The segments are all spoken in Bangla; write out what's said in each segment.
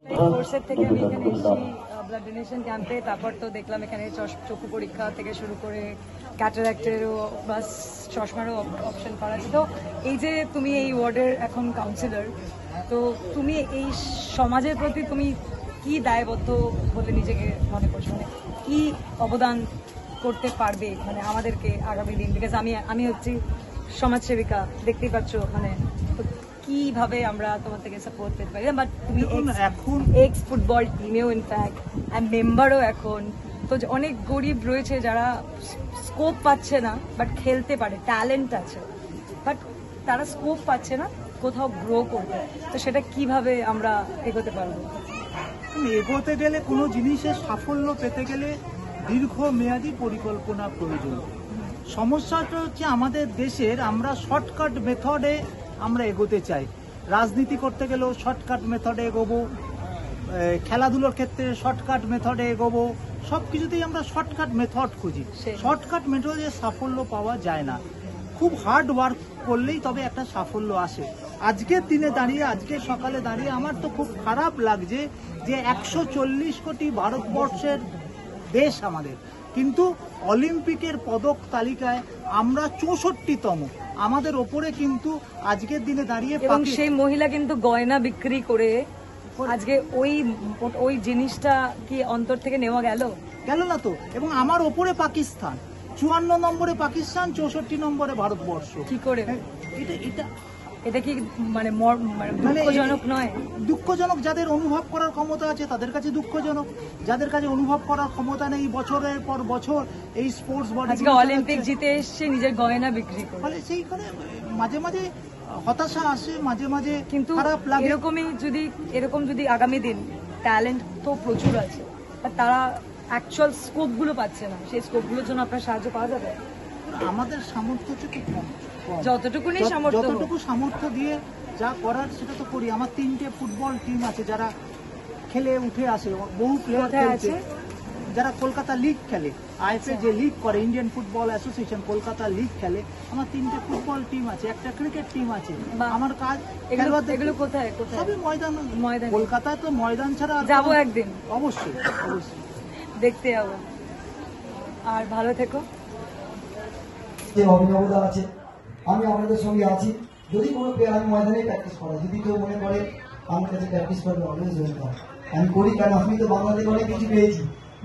কোর্সের থেকে আমি এখানে এসেছি ব্লাড ডোনেশন ক্যাম্পে। তারপর তো দেখলাম এখানে চক্ষু পরীক্ষা থেকে শুরু করে ক্যাটারাক্টেরও প্লাস চশমারও অপশন করা আছে। তো এই যে তুমি এই ওয়ার্ডের এখন কাউন্সিলর, তো তুমি এই সমাজের প্রতি তুমি কি দায়বদ্ধ বলে নিজেকে মনে করছো, মানে কি অবদান করতে পারবে মানে আমাদেরকে আগামী দিন? বিকজ আমি হচ্ছি সমাজসেবিকা, দেখতেই পাচ্ছ, মানে কিভাবে আমরা তোমার থেকে সাপোর্ট পেতে পারি। বাট তুমি এখন এক্স ফুটবল টিমেও ইনফ্যাক্ট মেম্বারও এখন, তো অনেক গরিব রয়েছে যারা স্কোপ পাচ্ছে না বাট খেলতে পারে, ট্যালেন্ট আছে, বাট তারা স্কোপ পাচ্ছে না কোথাও গ্রো করতে। তো সেটা কিভাবে আমরা এগোতে পারবো? এগোতে গেলে কোনো জিনিসের সাফল্য পেতে গেলে দীর্ঘমেয়াদী পরিকল্পনা প্রয়োজন। সমস্যাটা হচ্ছে আমাদের দেশের, আমরা শর্টকাট মেথডে আমরা এগোতে চাই। রাজনীতি করতে গেলেও শর্টকাট মেথডে এগোবো, খেলাধুলোর ক্ষেত্রে শর্টকাট মেথডে এগোবো, সব কিছুতেই আমরা শর্টকাট মেথড খুঁজি। শর্টকাট মেথডে সাফল্য পাওয়া যায় না, খুব হার্ড ওয়ার্ক করলেই তবে একটা সাফল্য আসে। আজকের দিনে দাঁড়িয়ে, আজকের সকালে দাঁড়িয়ে আমার তো খুব খারাপ লাগছে যে 140 কোটি ভারতবর্ষের দেশ আমাদের, কিন্তু অলিম্পিকের পদক তালিকায় আমরা 64তম। আমাদের ওপরে কিন্তু আজকের দিনে দাঁড়িয়ে, এবং সেই মহিলা কিন্তু গয়না বিক্রি করে আজকে ওই জিনিসটা কি অন্তর থেকে নেওয়া গেল না তো। এবং আমার ওপরে পাকিস্তান, 54 নম্বরে পাকিস্তান, 64 নম্বরে ভারতবর্ষ। কি করে এটা এটা কি মানে দুঃখজনক নয়? দুঃখজনক যাদের অনুভব করার ক্ষমতা আছে তাদের কাছে দুঃখজনক, যাদের কাছে অনুভব করার ক্ষমতা নেই বছরের পর বছর এই স্পোর্টস বডি আজকে অলিম্পিক জিতে এসছে নিজের গয়না বিক্রি করে, ফলে সেইখানে মাঝে মাঝে হতাশা আসে, মাঝে মাঝে কিন্তু খারাপ লাগে। এরকম যদি আগামী দিন, ট্যালেন্ট তো প্রচুর আছে, তারা অ্যাকচুয়াল স্কোপ গুলো পাচ্ছে না, সেই স্কোপ গুলোর জন্য আপনার সাহায্য পাওয়া যাবে? আমাদের সামর্থ্য হচ্ছে খুব কম, যতটুকু সামর্থ্য দিয়ে যা করার সেটা তো করি। আমার 3টে ফুটবল টিম আছে যারা খেলে উঠে আসে, বহু প্লেয়ার খেলছে, যারা কলকাতা লিগ খেলে, আইএফএ যে লিগ করে, Indian football association Kolkata league খেলে। আমার 3টে ফুটবল টিম আছে, একটা ক্রিকেট টিম আছে। আমার কাজ এগুলো কোথায়? সবই ময়দান। কলকাতায় তো ময়দান ছাড়া যাবো একদিন, অবশ্যই দেখতে যাবো। আর ভালো থেকো। যে অভিনবতা আছে, আমি আপনাদের সঙ্গে আছি। যদি কোনো প্লেয়ার, আমি ময়দানে প্র্যাকটিস করা, যদি কেউ মনে করে আমার কাছে প্র্যাকটিস করবে, অলওয়েজ ওয়েলকাম। আমি করি, কারণ আমি তো বাংলাদেশে অনেক কিছু পেয়েছি,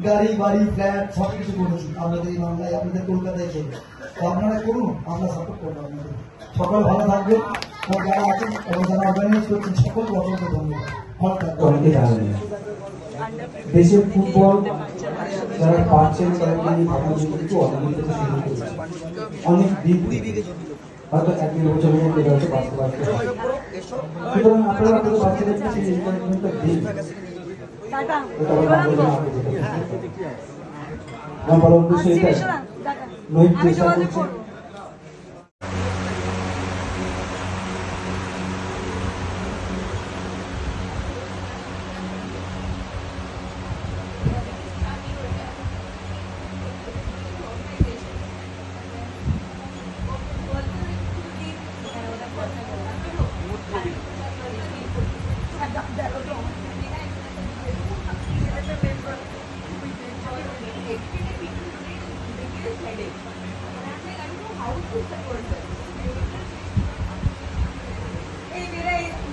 গাড়ি বাড়ি ফ্ল্যাট সব কিছু করেছি আপনাদের এই বাংলায়, আপনাদের কলকাতায় খেলে। তো আপনারা করুন, আমরা সাপোর্ট করবো আপনাদের। সকল ভালো থাকবেন, যারা আছেন এবং যারা অর্গানাইজ করছেন সকলকে অসংখ্য ধন্যবাদ। ভালো থাকবেন। অনেকে জানেন দেশের ফুটবল যারা পারছেন তারা কিন্তু অনেক দিন হয়তো 1-2 বছরের মধ্যে এটা হয়তো বাস্তবায়িত হবে। সুতরাং আপনারা আপনাদের বাচ্চাদেরকে সেই এনকারেজমেন্টটা দিন। আমার বলার উদ্দেশ্য এটাই, নৈতিক চেষ্টা করছে।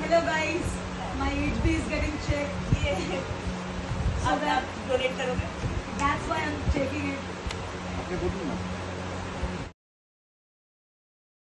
Hello guys, my HB is getting checked. So that donate करोगे?